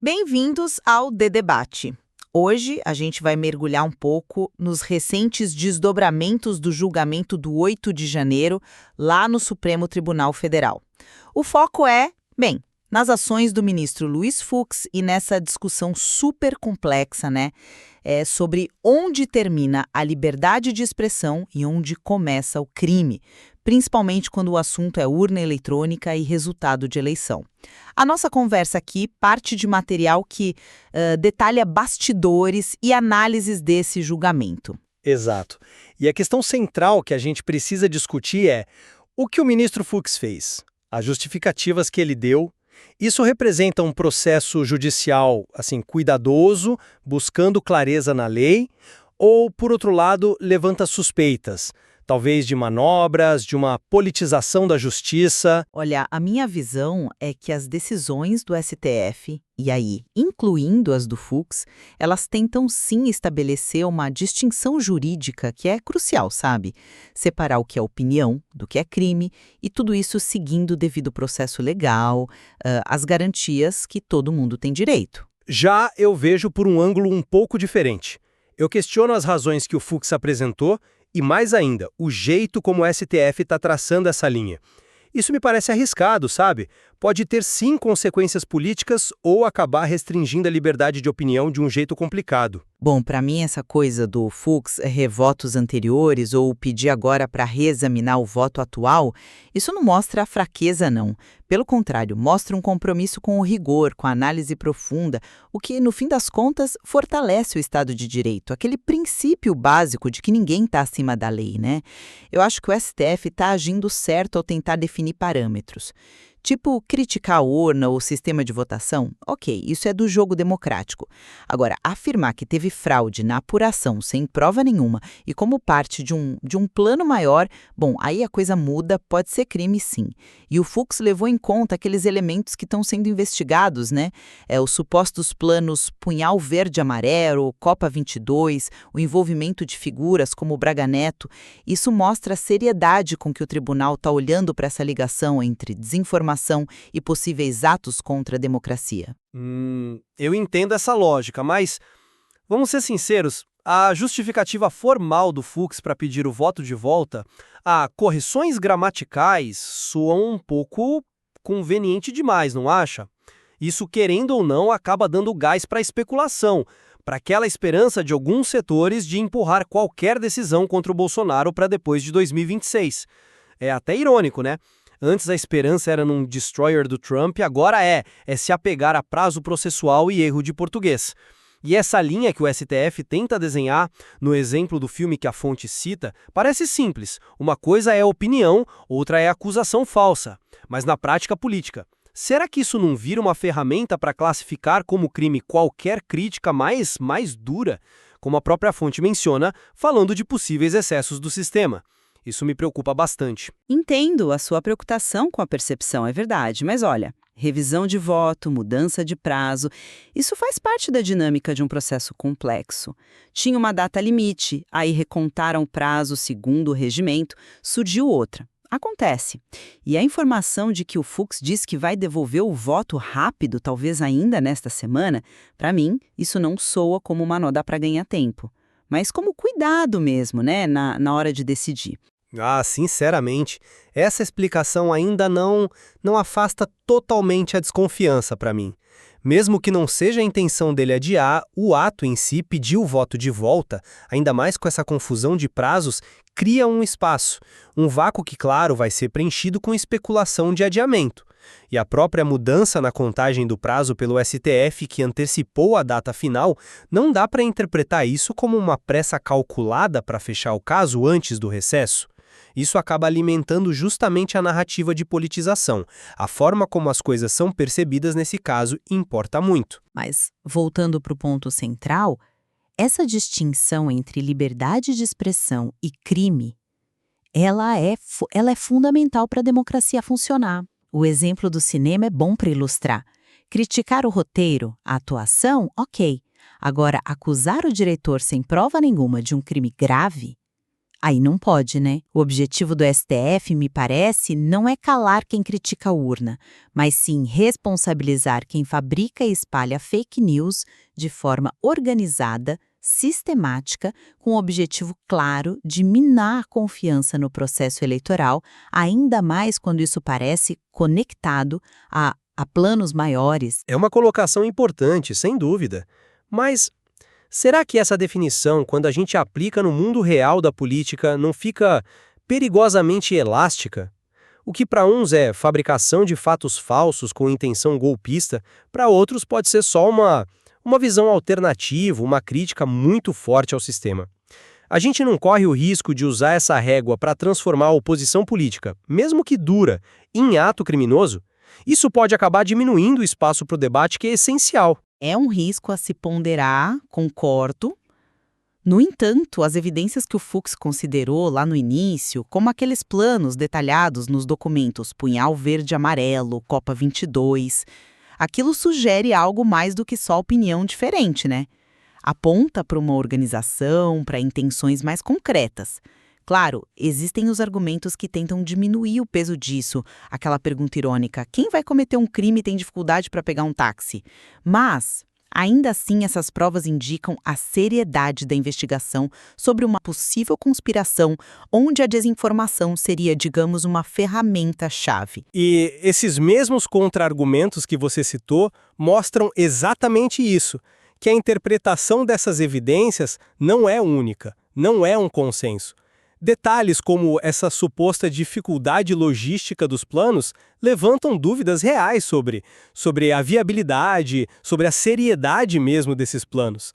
Bem-vindos ao The Debate. Hoje a gente vai mergulhar um pouco nos recentes desdobramentos do julgamento do 8 de janeiro lá no Supremo Tribunal Federal. O foco é, bem, nas ações do ministro Luiz Fux e nessa discussão super complexa, sobre onde termina a liberdade de expressão e onde começa o crime, principalmente quando o assunto é urna eletrônica e resultado de eleição. A nossa conversa aqui parte de material que detalha bastidores e análises desse julgamento. Exato. E a questão central que a gente precisa discutir é o que o ministro Fux fez, as justificativas que ele deu. Isso representa um processo judicial, cuidadoso, buscando clareza na lei, ou, por outro lado, levanta suspeitas, talvez de manobras, de uma politização da justiça? Olha, a minha visão é que as decisões do STF, e aí, incluindo as do Fux, elas tentam sim estabelecer uma distinção jurídica que é crucial, sabe? Separar o que é opinião do que é crime e tudo isso seguindo o devido processo legal, as garantias que todo mundo tem direito. Já eu vejo por um ângulo um pouco diferente. Eu questiono as razões que o Fux apresentou e, mais ainda, o jeito como o STF está traçando essa linha. Isso me parece arriscado, sabe? Pode ter sim consequências políticas ou acabar restringindo a liberdade de opinião de um jeito complicado. Bom, para mim essa coisa do Fux revotos anteriores ou pedir agora para reexaminar o voto atual, isso não mostra a fraqueza não. Pelo contrário, mostra um compromisso com o rigor, com a análise profunda, o que, no fim das contas, fortalece o Estado de Direito, aquele princípio básico de que ninguém está acima da lei, né? Eu acho que o STF está agindo certo ao tentar definir parâmetros. Tipo, criticar a urna ou o sistema de votação, ok, isso é do jogo democrático. Agora, afirmar que teve fraude na apuração sem prova nenhuma e como parte de um plano maior, bom, aí a coisa muda, pode ser crime sim. E o Fux levou em conta aqueles elementos que estão sendo investigados, os supostos planos Punhal Verde Amarelo, Copa 22, o envolvimento de figuras como o Braga Neto. Isso mostra a seriedade com que o tribunal está olhando para essa ligação entre desinformação e possíveis atos contra a democracia. Eu entendo essa lógica, mas, vamos ser sinceros, a justificativa formal do Fux para pedir o voto de volta, correções gramaticais, soam um pouco conveniente demais, não acha? Isso, querendo ou não, acaba dando gás para a especulação, para aquela esperança de alguns setores de empurrar qualquer decisão contra o Bolsonaro para depois de 2026. É até irônico, né? Antes a esperança era num destroyer do Trump, agora é se apegar a prazo processual e erro de português. E essa linha que o STF tenta desenhar, no exemplo do filme que a fonte cita, parece simples. Uma coisa é opinião, outra é acusação falsa. Mas na prática política, será que isso não vira uma ferramenta para classificar como crime qualquer crítica mais dura? Como a própria fonte menciona, falando de possíveis excessos do sistema. Isso me preocupa bastante. Entendo a sua preocupação com a percepção, é verdade, mas olha, revisão de voto, mudança de prazo, isso faz parte da dinâmica de um processo complexo. Tinha uma data limite, aí recontaram o prazo segundo o regimento, surgiu outra. Acontece. E a informação de que o Fux diz que vai devolver o voto rápido, talvez ainda nesta semana, para mim, isso não soa como uma nó para ganhar tempo, mas como cuidado mesmo, na hora de decidir. Sinceramente, essa explicação ainda não afasta totalmente a desconfiança para mim. Mesmo que não seja a intenção dele adiar, o ato em si, pedir o voto de volta, ainda mais com essa confusão de prazos, cria um espaço, um vácuo que, claro, vai ser preenchido com especulação de adiamento. E a própria mudança na contagem do prazo pelo STF, que antecipou a data final, não dá para interpretar isso como uma pressa calculada para fechar o caso antes do recesso. Isso acaba alimentando justamente a narrativa de politização. A forma como as coisas são percebidas nesse caso importa muito. Mas, voltando para o ponto central, essa distinção entre liberdade de expressão e crime, ela é fundamental para a democracia funcionar. O exemplo do cinema é bom para ilustrar. Criticar o roteiro, a atuação, ok. Agora, acusar o diretor sem prova nenhuma de um crime grave, Aí não pode, né? O objetivo do STF, me parece, não é calar quem critica a urna, mas sim responsabilizar quem fabrica e espalha fake news de forma organizada, sistemática, com o objetivo claro de minar a confiança no processo eleitoral, ainda mais quando isso parece conectado a planos maiores. É uma colocação importante, sem dúvida. Mas será que essa definição, quando a gente aplica no mundo real da política, não fica perigosamente elástica? O que para uns é fabricação de fatos falsos com intenção golpista, para outros pode ser só uma visão alternativa, uma crítica muito forte ao sistema. A gente não corre o risco de usar essa régua para transformar a oposição política, mesmo que dura, em ato criminoso? Isso pode acabar diminuindo o espaço para o debate que é essencial. É um risco a se ponderar, concordo. No entanto, as evidências que o Fux considerou lá no início, como aqueles planos detalhados nos documentos Punhal Verde e Amarelo, Copa 22, aquilo sugere algo mais do que só opinião diferente, né? Aponta para uma organização, para intenções mais concretas. Claro, existem os argumentos que tentam diminuir o peso disso. Aquela pergunta irônica: quem vai cometer um crime e tem dificuldade para pegar um táxi? Mas, ainda assim, essas provas indicam a seriedade da investigação sobre uma possível conspiração onde a desinformação seria, digamos, uma ferramenta-chave. E esses mesmos contra-argumentos que você citou mostram exatamente isso, que a interpretação dessas evidências não é única, não é um consenso. Detalhes como essa suposta dificuldade logística dos planos levantam dúvidas reais sobre a viabilidade, sobre a seriedade mesmo desses planos.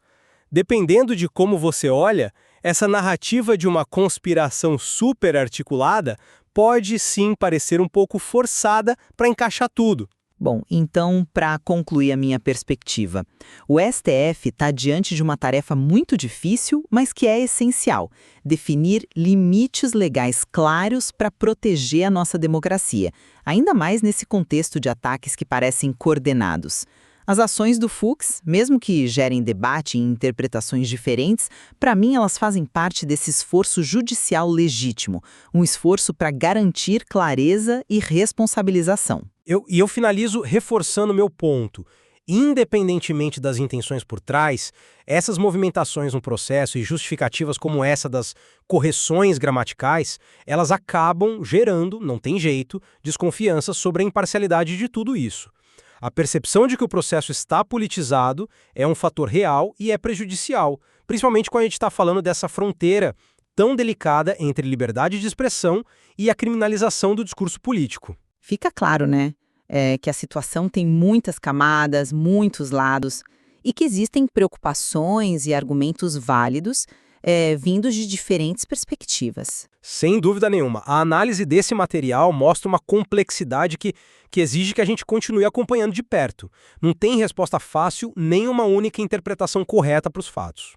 Dependendo de como você olha, essa narrativa de uma conspiração super articulada pode sim parecer um pouco forçada para encaixar tudo. Bom, então, para concluir a minha perspectiva, o STF está diante de uma tarefa muito difícil, mas que é essencial: definir limites legais claros para proteger a nossa democracia, ainda mais nesse contexto de ataques que parecem coordenados. As ações do Fux, mesmo que gerem debate e interpretações diferentes, para mim elas fazem parte desse esforço judicial legítimo, um esforço para garantir clareza e responsabilização. Eu finalizo reforçando meu ponto. Independentemente das intenções por trás, essas movimentações no processo e justificativas como essa das correções gramaticais, elas acabam gerando, não tem jeito, desconfiança sobre a imparcialidade de tudo isso. A percepção de que o processo está politizado é um fator real e é prejudicial, principalmente quando a gente está falando dessa fronteira tão delicada entre liberdade de expressão e a criminalização do discurso político. Fica claro, né, que a situação tem muitas camadas, muitos lados, e que existem preocupações e argumentos válidos vindos de diferentes perspectivas. Sem dúvida nenhuma. A análise desse material mostra uma complexidade que exige que a gente continue acompanhando de perto. Não tem resposta fácil nem uma única interpretação correta para os fatos.